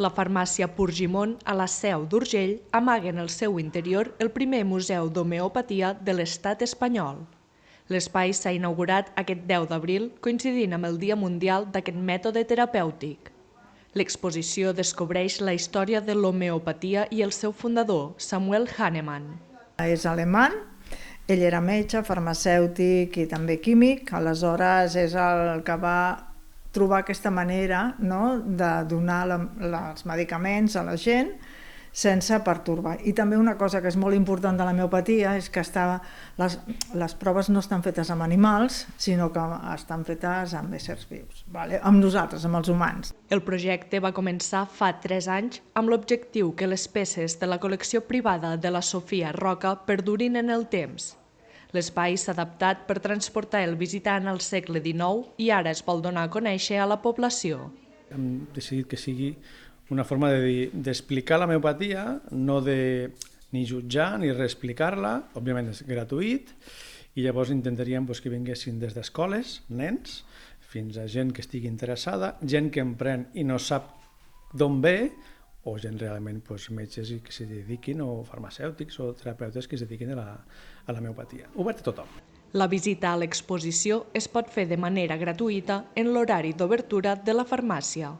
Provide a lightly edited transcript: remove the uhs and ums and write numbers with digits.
La farmàcia Purgimon, a la Seu d'Urgell, amaga en el seu interior el primer museu d'homeopatia de l'estat espanyol. L'espai s'ha inaugurat aquest 10 d'abril, coincidint amb el Dia Mundial d'aquest mètode terapèutic. L'exposició descobreix la història de l'homeopatia i el seu fundador, Samuel Hahnemann. És alemany, ell era metge, farmacèutic i també químic, aleshores és el que va trobar aquesta manera, no?, de donar els medicaments a la gent sense pertorbar. I també una cosa que és molt important de l'homeopatia és que les proves no estan fetes amb animals, sinó que estan fetes amb éssers vius, amb nosaltres, amb els humans. El projecte va començar fa 3 anys amb l'objectiu que les peces de la col·lecció privada de la Sofia Roca perdurin en el temps. L'espai s'ha adaptat per transportar el visitant al segle XIX i ara es vol donar a conèixer a la població. Hem decidit que sigui una forma d'explicar l'homeopatia, no de ni jutjar ni reexplicar-la, òbviament és gratuït, i llavors intentaríem que vinguessin des d'escoles, nens, fins a gent que estigui interessada, gent que en pren i no sap d'on ve, o gent realment metges que s'hi dediquin, o farmacèutics o terapeutes que es dediquin a l'homeopatia. Obert a tothom. La visita a l'exposició es pot fer de manera gratuïta en l'horari d'obertura de la farmàcia.